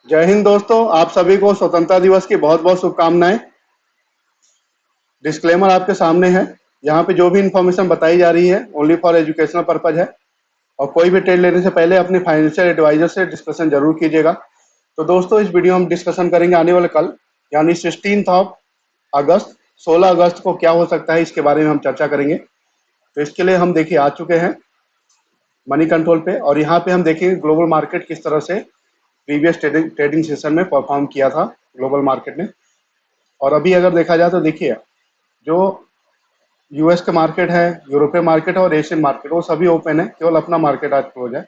जय हिंद दोस्तों, आप सभी को स्वतंत्रता दिवस की बहुत बहुत शुभकामनाएं। डिस्क्लेमर आपके सामने है। यहाँ पे जो भी इंफॉर्मेशन बताई जा रही है ओनली फॉर एजुकेशनल पर्पज है और कोई भी ट्रेड लेने से पहले अपने फाइनेंशियल एडवाइजर से डिस्कशन जरूर कीजिएगा। तो दोस्तों, इस वीडियो में हम डिस्कशन करेंगे आने वाले कल यानी 16 ऑफ अगस्त 16 अगस्त को क्या हो सकता है, इसके बारे में हम चर्चा करेंगे। तो इसके लिए हम देखिए आ चुके हैं मनी कंट्रोल पे और यहाँ पे हम देखेंगे ग्लोबल मार्केट किस तरह से प्रीवियस ट्रेडिंग सेशन में परफॉर्म किया था ग्लोबल मार्केट ने। और अभी अगर देखा जाए तो देखिए, जो यूएस का मार्केट है, यूरोपियन मार्केट है और एशियन मार्केट, वो सभी ओपन है, केवल अपना मार्केट आज क्लोज है।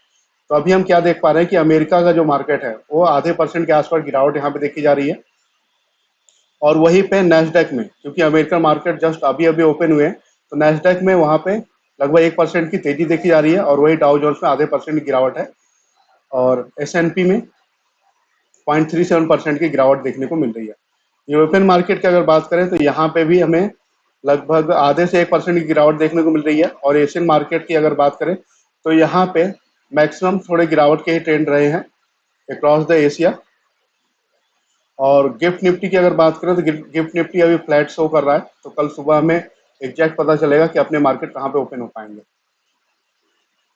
तो अभी हम क्या देख पा रहे हैं कि अमेरिका का जो मार्केट है वो आधे % के आसपास गिरावट यहाँ पे देखी जा रही है। और वहीं पे नेस्डेक में, क्योंकि अमेरिकन मार्केट जस्ट अभी अभी ओपन हुए हैं, तो नेस्डेक में वहाँ पे लगभग 1% की तेजी देखी जा रही है और वही डाउ जोन्स में आधे % की गिरावट है। और एस&पी में 0.37% की गिरावट देखने को मिल रही है। यूरोपियन मार्केट की अगर बात करें तो यहाँ पे भी हमें लगभग आधे से 1% की गिरावट देखने को मिल रही है। और एशियन मार्केट की अगर बात करें तो यहाँ पे मैक्सिमम थोड़े गिरावट के ही ट्रेंड रहे हैं अक्रॉस द एशिया। और गिफ्ट निफ्टी की अगर बात करें तो गिफ्ट निफ्टी अभी फ्लैट शो कर रहा है, तो कल सुबह हमें एग्जैक्ट पता चलेगा कि अपने मार्केट कहाँ पे ओपन हो पाएंगे।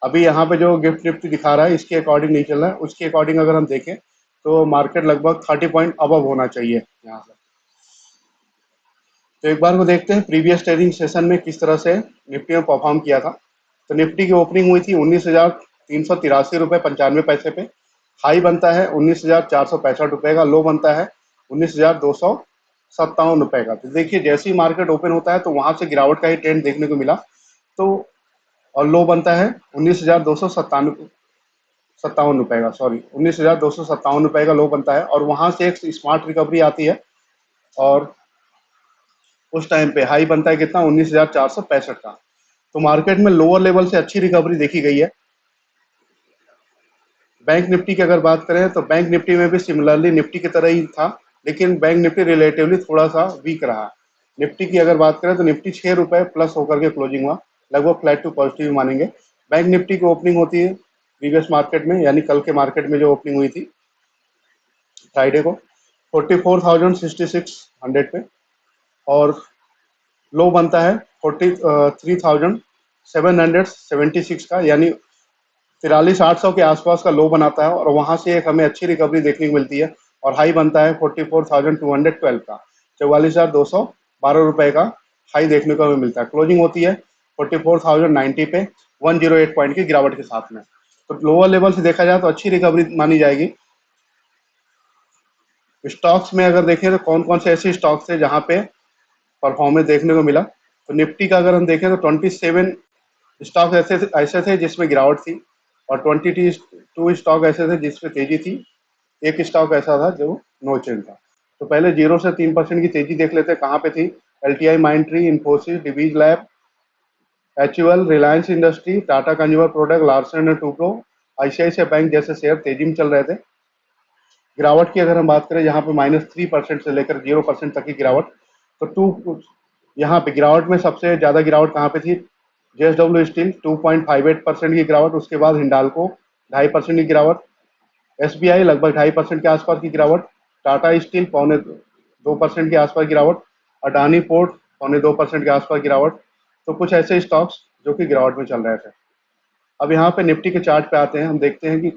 अभी यहाँ पे जो गिफ्ट निफ्टी दिखा रहा है इसके अकॉर्डिंग नहीं चल रहा है, उसके अकॉर्डिंग अगर हम देखें तो मार्केट लगभग 30 पॉइंट अबव होना चाहिए यहाँ से। तो एक बार को देखते हैं प्रीवियस ट्रेडिंग सेशन में किस तरह से निफ्टी में परफॉर्म किया था। तो निफ्टी की ओपनिंग हुई थी 19,383 रुपये 95 पैसे पे। हाई बनता है 19,465 रुपये का, लो बनता है 19,257 रुपये का। तो देखिए, जैसे ही मार्केट ओपन होता है तो वहां से गिरावट का ही ट्रेंड देखने को मिला। तो और लो बनता है 19,257 रुपये का, सॉरी 19,257 रुपये का लो बनता है और वहां से एक स्मार्ट रिकवरी आती है। और उस टाइम पे हाई बनता है कितना, 19,465 का। तो मार्केट में लोअर लेवल से अच्छी रिकवरी देखी गई है। बैंक निफ्टी की अगर बात करें तो बैंक निफ्टी में भी सिमिलरली निफ्टी की तरह ही था, लेकिन बैंक निफ्टी रिलेटिवली थोड़ा सा वीक रहा। निफ्टी की अगर बात करें तो निफ्टी 6 रुपए प्लस होकर के क्लोजिंग हुआ, लगभग फ्लैट टू पॉजिटिव मानेंगे। बैंक निफ्टी की ओपनिंग होती है प्रीवियस मार्केट में, यानी कल के मार्केट में जो ओपनिंग हुई थी फ्राइडे को, 44,066 पे। और लो बनता है 43,776 का, यानी 43,800 के आसपास का लो बनाता है और वहां से एक हमें अच्छी रिकवरी देखने को मिलती है। और हाई बनता है 44,212 का, 44,212 रुपए का हाई देखने को हमें मिलता है। क्लोजिंग होती है 44,090 पे, 108 पॉइंट की गिरावट के साथ में। तो लोअर लेवल से देखा जाए तो अच्छी रिकवरी मानी जाएगी। स्टॉक्स में अगर देखें तो कौन कौन से ऐसे स्टॉक्स थे जहां पे परफॉर्मेंस देखने को मिला, तो निफ्टी का अगर हम देखें तो 27 स्टॉक ऐसे थे जिसमें गिरावट थी और 22 स्टॉक ऐसे थे जिसमें तेजी थी। एक स्टॉक ऐसा था जो नो चेंज था। तो पहले 0 से 3% की तेजी देख लेते हैं कहाँ पे थी। LTI Mindtree, Infosys, Divi's lab, HUL, Reliance industry, Tata consumer product, Larsen and Toubro, ICICI bank जैसे शेयर तेजी में चल रहे थे। गिरावट की अगर हम बात करें यहाँ पे -3% से लेकर 0% तक की गिरावट। तो यहाँ पे गिरावट में सबसे ज्यादा गिरावट कहाँ पे थी, JSW स्टील 2.58% की गिरावट, उसके बाद हिंडाल्को 2.5% की गिरावट, SBI लगभग 2.5% के आसपास की गिरावट, टाटा स्टील 0.25% के आसपास गिरावट, अडानी पोर्ट 0.25% के आसपास गिरावट। तो कुछ ऐसे स्टॉक्स जो कि गिरावट में चल रहे थे। अब यहाँ पे निफ्टी के चार्ट पे आते हैं, हम देखते हैं कि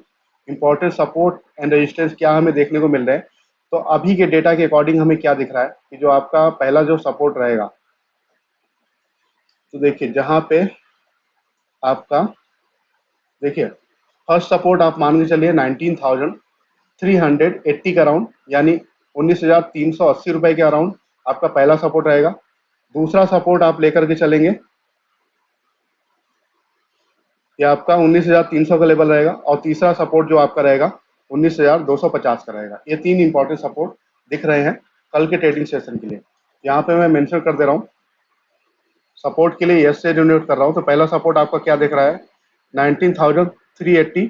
इंपॉर्टेंट सपोर्ट एंड रेजिस्टेंस क्या हमें देखने को मिल रहे हैं। तो अभी के डेटा के अकॉर्डिंग हमें क्या दिख रहा है कि जो आपका पहला जो सपोर्ट रहेगा, तो देखिए जहां पे आपका, देखिए फर्स्ट सपोर्ट आप मान के चलिए 19,380 का अराउंड, यानी 19,380 रुपए के अराउंड आपका पहला सपोर्ट रहेगा। दूसरा सपोर्ट आप लेकर के चलेंगे, ये आपका 19,300 का लेवल रहेगा। और तीसरा सपोर्ट जो आपका रहेगा 19,250 का रहेगा। ये तीन इंपॉर्टेंट सपोर्ट दिख रहे हैं कल के ट्रेडिंग सेशन के लिए। यहाँ पे मैं मेंशन कर दे रहा हूँ, सपोर्ट के लिए यस से डिनोट कर रहा हूँ। तो पहला सपोर्ट आपका क्या दिख रहा है, 19,380,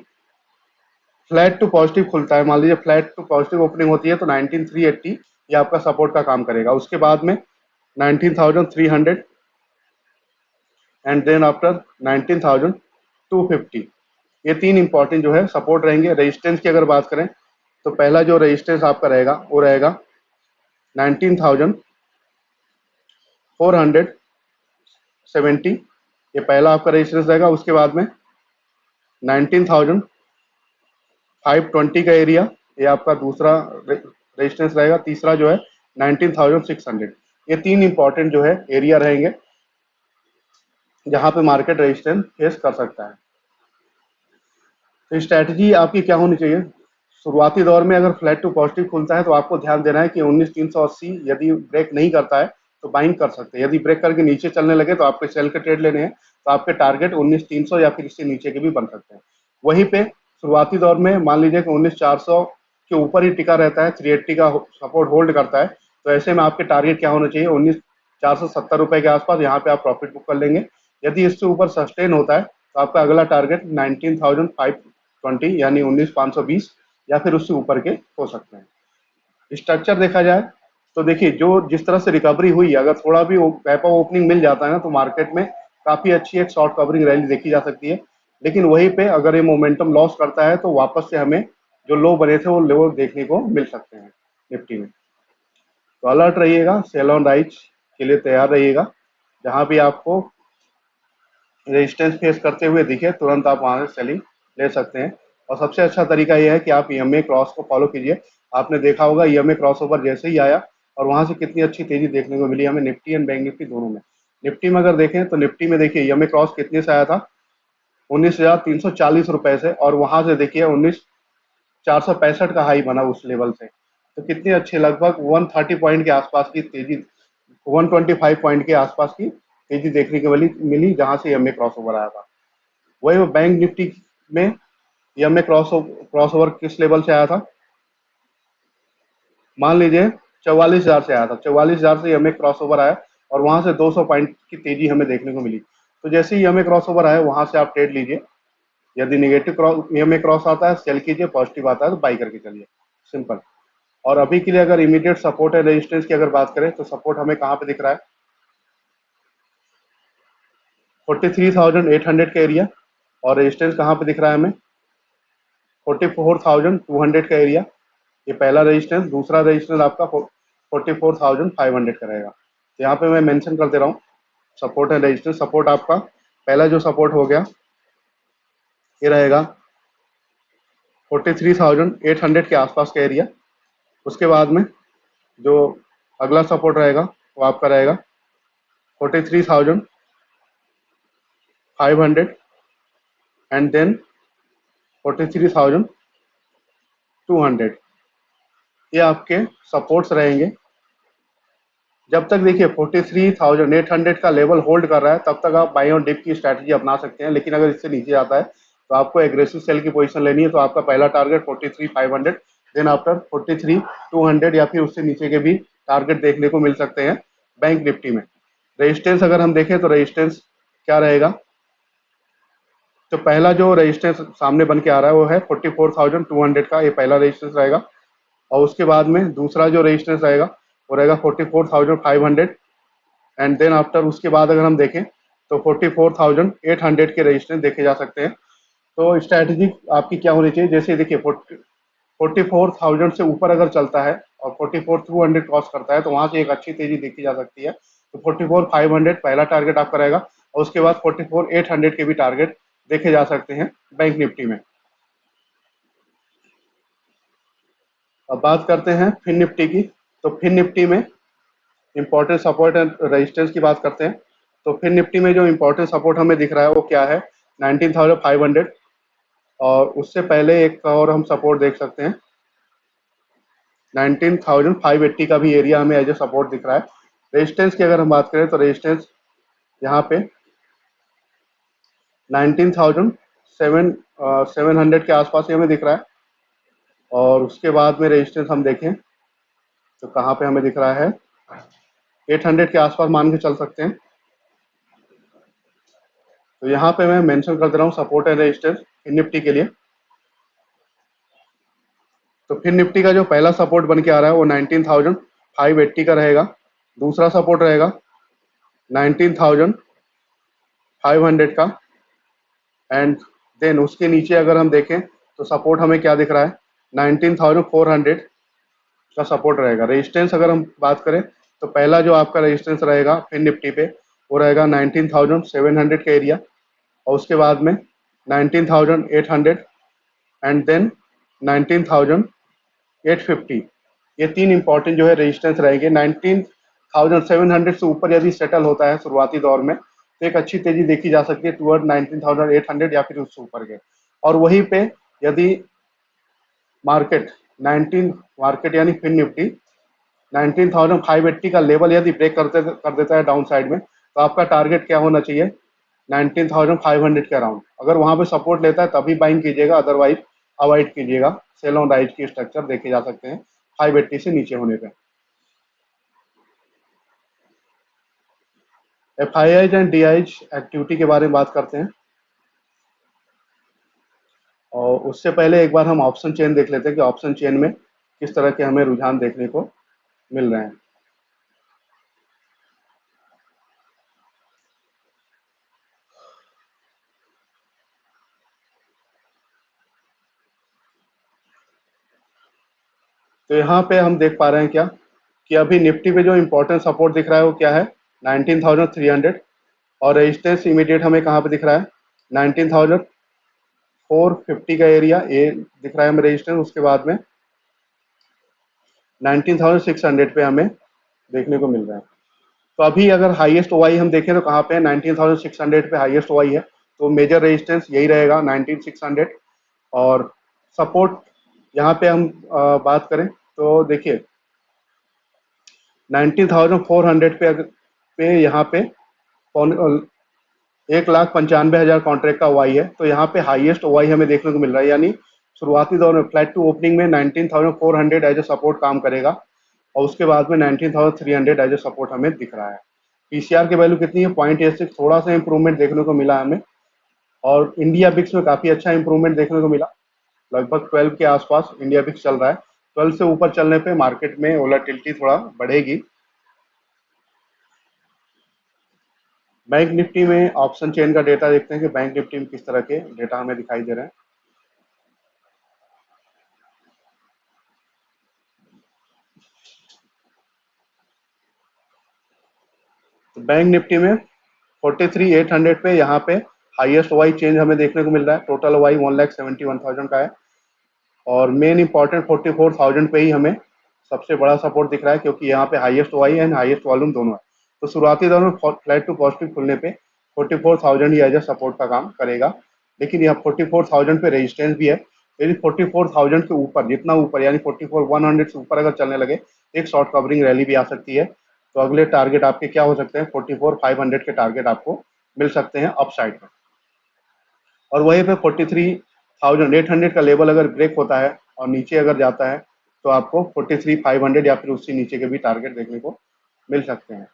फ्लैट टू पॉजिटिव खुलता है। मान लीजिए फ्लैट टू पॉजिटिव ओपनिंग होती है तो 19,380 ये आपका सपोर्ट का काम करेगा। उसके बाद में 19,300 एंड देन आफ्टर 19,250, ये तीन इंपॉर्टेंट जो है सपोर्ट रहेंगे। रेजिस्टेंस की अगर बात करें तो पहला जो रेजिस्टेंस आपका रहेगा वो रहेगा 19,470, ये पहला आपका रेजिस्टेंस रहेगा। उसके बाद में 19,520 का एरिया, ये आपका दूसरा रेजिस्टेंस रहेगा। तीसरा जो है 19,600। ये तीन इंपॉर्टेंट जो है एरिया रहेंगे जहां पे मार्केट रेजिस्टेंस फेस कर सकता है। तो स्ट्रैटेजी आपकी क्या होनी चाहिए? शुरुआती दौर में अगर फ्लैट टू पॉजिटिव खुलता है तो आपको ध्यान देना है कि 19,380 यदि ब्रेक नहीं करता है तो बाइंग कर सकते हैं। यदि ब्रेक करके नीचे चलने लगे तो आपको सेल के ट्रेड लेने हैं, तो आपके टारगेट 19,300 या फिर इससे नीचे के भी बन सकते हैं। वहीं पे शुरुआती दौर में मान लीजिए कि 19,400 के ऊपर ही टिका रहता है, 380 का सपोर्ट होल्ड करता है, तो ऐसे में आपके टारगेट क्या होना चाहिए? 19,470 रुपए के आसपास, यहाँ पे आप प्रॉफिट बुक कर लेंगे। यदि इससे ऊपर सस्टेन होता है तो आपका अगला टारगेट 19,520 यानी 19,520 या फिर उससे ऊपर के हो सकते हैं। स्ट्रक्चर देखा जाए तो देखिए, जो जिस तरह से रिकवरी हुई, अगर थोड़ा भी गैप ऑफ ओपनिंग मिल जाता है ना तो मार्केट में काफी अच्छी एक शॉर्ट कवरिंग रैली देखी जा सकती है। लेकिन वहीं पे अगर ये मोमेंटम लॉस करता है तो वापस से हमें जो लो बने थे वो लो देखने को मिल सकते हैं निफ्टी में। तो अलर्ट रहिएगा, सेल ऑन राइज के लिए तैयार रहिएगा। जहां भी आपको रेजिस्टेंस फेस करते हुए दिखे तुरंत आप वहां से सेलिंग ले सकते हैं। और सबसे अच्छा तरीका यह है कि आप ईएमए क्रॉस को फॉलो कीजिए। आपने देखा होगा ईएमए क्रॉस ओवर जैसे ही आया और वहां से कितनी अच्छी तेजी देखने को मिली हमें निफ्टी एंड बैंक निफ्टी दोनों में। निफ्टी में अगर देखें तो निफ्टी में देखिए ईएमए क्रॉस कितने से आया था? 19,340 रुपए से, और वहां से देखिए 19,465 का हाई बना उस लेवल से। तो कितने अच्छे, लगभग 130 पॉइंट के आसपास की तेजी, 125 पॉइंट के आसपास की तेजी देखने को मिली जहां से ईएमए क्रॉस ओवर आया था। वही वो बैंक निफ्टी में ईएमए क्रॉस ओवर किस लेवल से आया था? मान लीजिए 44,000 से आया था। 44,000 से ईएमए क्रॉस ओवर आया और वहां से 200 पॉइंट की तेजी हमें देखने को मिली। तो जैसे ही ईएमए क्रॉस ओवर आया वहां से आप ट्रेड लीजिए। यदि नेगेटिव क्रॉस ईएमए क्रॉस आता है सेल कीजिए, पॉजिटिव आता है तो बाई करके चलिए, सिंपल। और अभी के लिए अगर इमीडिएट सपोर्ट है रेजिस्टेंस की अगर बात करें तो सपोर्ट हमें कहाँ पे दिख रहा है? 43,800 का एरिया। और रेजिस्टेंस कहाँ पे दिख रहा है हमें? 44,200 का एरिया, ये पहला रेजिस्टेंस। दूसरा रेजिस्टेंस आपका 44,500 का रहेगा। तो यहाँ पे मैं मेंशन कर दे रहा हूँ सपोर्ट एंड रेजिस्टेंस। सपोर्ट आपका पहला जो सपोर्ट हो गया ये रहेगा 43,800 के आसपास का एरिया। उसके बाद में जो अगला सपोर्ट रहेगा वो आपका रहेगा 43,500 एंड देन 43,200। ये आपके सपोर्ट्स रहेंगे। जब तक देखिए 43,800 का लेवल होल्ड कर रहा है तब तक आप बाई ऑन डिप की स्ट्रैटेजी अपना सकते हैं। लेकिन अगर इससे नीचे आता है तो आपको एग्रेसिव सेल की पोजीशन लेनी है। तो आपका पहला टारगेट 43,500, देन आफ्टर 43,200 या फिर उससे नीचे के भी टारगेट देखने को मिल सकते हैं बैंक निफ्टी में। रेजिस्टेंस अगर हम देखें तो रेजिस्टेंस क्या रहेगा? तो पहला जो रेजिस्टेंस सामने बन के आ रहा है वो है 44,200 का, ये पहला रेजिस्टेंस रहेगा। और उसके बाद में दूसरा जो रेजिस्टेंस रहेगा वो रहेगा 44,500 एंड देन आफ्टर उसके बाद अगर हम देखें तो 44,800 के रेजिस्टेंस देखे जा सकते हैं। तो स्ट्रैटेजी आपकी क्या होनी चाहिए? जैसे देखिए 44,000 से ऊपर अगर चलता है और 44,200 क्रॉस करता है तो वहां से एक अच्छी तेजी देखी जा सकती है। तो 44,500 पहला टारगेट आपका रहेगा और उसके बाद 44,800 के भी टारगेट देखे जा सकते हैं बैंक निफ्टी में। अब बात करते हैं फिन निफ्टी की। तो फिन निफ्टी में इंपॉर्टेंट सपोर्ट एंड रेजिस्टेंस की बात करते हैं। तो फिन निफ्टी में जो इंपॉर्टेंट सपोर्ट हमें दिख रहा है वो क्या है? 19,500। और उससे पहले एक और हम सपोर्ट देख सकते हैं 19,580 का भी एरिया हमें एज ए सपोर्ट दिख रहा है। रेजिस्टेंस की अगर हम बात करें तो रेजिस्टेंस यहाँ पे 19,700 के आसपास ही हमें दिख रहा है। और उसके बाद में रेजिस्टेंस हम देखें तो कहाँ पे हमें दिख रहा है? 800 के आसपास मान के चल सकते हैं। तो यहाँ पे मैं मेंशन कर दे रहा हूँ support and resistance Fin Nifty के लिए। तो फिन निफ्टी का जो पहला सपोर्ट बन के आ रहा है वो 19,580 का रहेगा। दूसरा सपोर्ट रहेगा 19,500 का एंड देन उसके नीचे अगर हम देखें तो सपोर्ट हमें क्या दिख रहा है? 19,400 का सपोर्ट रहेगा। रेजिस्टेंस अगर हम बात करें तो पहला जो आपका रेजिस्टेंस रहेगा फिन निफ्टी पे वो रहेगा 19,700 का एरिया, और उसके बाद में 19,800 एंड देन 19,850। ये तीन इंपॉर्टेंट जो है रेजिस्टेंस रहेंगे। 19,700 से ऊपर यदि सेटल होता है शुरुआती दौर में तो एक अच्छी तेजी देखी जा सकती है टुवर्ड 19,800 या फिर उससे ऊपर के। और वहीं पे यदि मार्केट 19 मार्केट यानी फिन निफ्टी 19,580 का लेवल यदि ब्रेक कर देता है डाउन साइड में तो आपका टारगेट क्या होना चाहिए? 19,500 के अराउंड। अगर वहां पे सपोर्ट लेता है तभी बाइंग कीजिएगा, अदरवाइज अवॉइड कीजिएगा। सेल ऑन राइज की स्ट्रक्चर देखे जा सकते हैं 580 से नीचे होने पे। FIIs एंड DIs एक्टिविटी के बारे में बात करते हैं, और उससे पहले एक बार हम ऑप्शन चेन देख लेते हैं कि ऑप्शन चेन में किस तरह के हमें रुझान देखने को मिल रहे हैं। तो यहाँ पे हम देख पा रहे हैं क्या कि अभी निफ्टी पे जो इम्पोर्टेंट सपोर्ट दिख रहा है वो क्या है? 19,300। और रेजिस्टेंस इमीडिएट हमें कहाँ पे दिख रहा है? 19,450 का एरिया ये दिख रहा है हमें रेजिस्टेंस। उसके बाद में 19,600 पे हमें देखने को मिल रहा है। तो अभी अगर हाईएस्ट ओआई हम देखें तो कहाँ पे है? 19,600 पे हाईएस्ट ओआई है। तो मेजर रेजिस्टेंस यही रहेगा 19,600। और सपोर्ट यहाँ पे हम बात करें तो देखिए 19,400 पे यहाँ पे 1,95,000 कॉन्ट्रैक्ट का ओआई है। तो यहाँ पे हाईएस्ट ओआई हमें देखने को मिल रहा है, यानी शुरुआती दौर में फ्लैट टू ओपनिंग में 19,400 एज ए सपोर्ट काम करेगा, और उसके बाद में 19,300 एज ए सपोर्ट हमें दिख रहा है। पीसीआर की वैल्यू कितनी है? 0.86। थोड़ा सा इंप्रूवमेंट देखने को मिला हमें, और इंडिया बिक्स में काफी अच्छा इंप्रूवमेंट देखने को मिला। लगभग 12 के आसपास इंडिया बिक्स चल रहा है। 12 से ऊपर चलने पे मार्केट में वोलेटिलिटी थोड़ा बढ़ेगी। बैंक निफ्टी में ऑप्शन चेन का डेटा देखते हैं कि बैंक निफ्टी में किस तरह के डेटा हमें दिखाई दे रहे हैं। तो बैंक निफ्टी में 43,800 पे यहाँ पे हाईएस्ट ओआई चेंज हमें देखने को मिल रहा है। टोटल ओआई 1,71,000 का है, और मेन इंपॉर्टेंट 44,000 पे ही हमें सबसे बड़ा सपोर्ट दिख रहा है, क्योंकि यहाँ पे highest OI and highest volume दोनों है। तो शुरुआती दौर में फ्लैट टू पॉजिटिव खुलने पे 44,000 ही एज ए सपोर्ट का काम करेगा। लेकिन यहाँ 44,000 पे रेजिस्टेंस भी है। यदि 44,000 के ऊपर, जितना ऊपर यानी 44,100 से ऊपर अगर चलने लगे एक शॉर्ट कवरिंग रैली भी आ सकती है। तो अगले टारगेट आपके क्या हो सकते हैं? 44,500 के टारगेट आपको मिल सकते हैं अपसाइड में। और वहीं पे 43,800 का लेवल अगर ब्रेक होता है और नीचे अगर जाता है तो आपको 43,500 या फिर उससे नीचे के भी टारगेट देखने को मिल सकते हैं।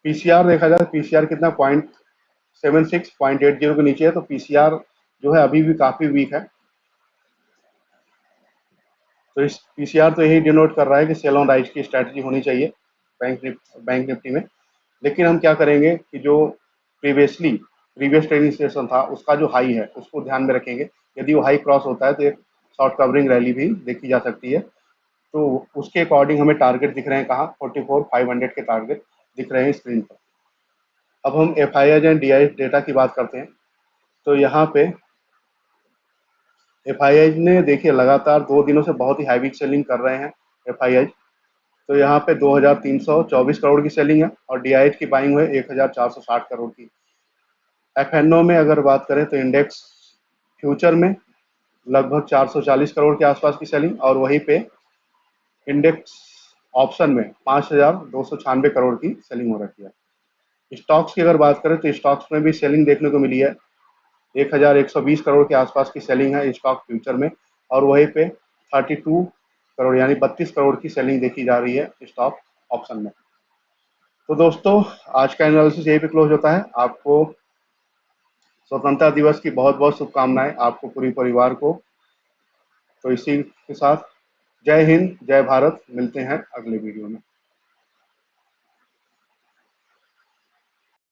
पीसीआर देखा जाए, पीसीआर कितना? 0.76, 0.80 के नीचे है। तो पीसीआर जो है अभी भी काफी वीक है। तो इस पीसीआर तो यही डिनोट कर रहा है कि सेल ऑन राइज की स्ट्रैटेजी होनी चाहिए बैंक निफ्टी में। लेकिन हम क्या करेंगे कि जो प्रीवियस ट्रेडिंग सेशन था उसका जो हाई है उसको ध्यान में रखेंगे। यदि वो हाई क्रॉस होता है तो एक शॉर्ट कवरिंग रैली भी देखी जा सकती है। तो उसके अकॉर्डिंग हमें टारगेट दिख रहे हैं कहाँ? 44,500 के टारगेट दिख रहे हैं स्क्रीन पर। अब हम FIIs एंड DIs डेटा की बात करते हैं। तो यहाँ पे FIIs ने देखिए लगातार 2 दिनों से बहुत ही हैवी सेलिंग कर रहे हैं FIIs। तो यहाँ पे 2,324 करोड़ की सेलिंग है, और DIs की बाइंग हुई 1,460 करोड़ की। FNO में अगर बात करें तो इंडेक्स फ्यूचर में लगभग 440 करोड़ के आसपास की सेलिंग, और वहीं पे इंडेक्स ऑप्शन में 5,296 करोड़ की सेलिंग हो रखी है। स्टॉक्स की अगर बात करें तो स्टॉक्स में भी सेलिंग देखने को मिली है। 1,120 करोड़ के आसपास की सेलिंग है स्टॉक फ्यूचर में, और वहीं पे 32 करोड़ यानी 32 करोड़ की सेलिंग देखी जा रही है स्टॉक ऑप्शन में। तो दोस्तों आज का एनालिसिस यही पे क्लोज होता है। आपको स्वतंत्रता दिवस की बहुत बहुत शुभकामनाएं, आपको पूरी परिवार को। तो इसी के साथ जय हिंद, जय भारत। मिलते हैं अगले वीडियो में।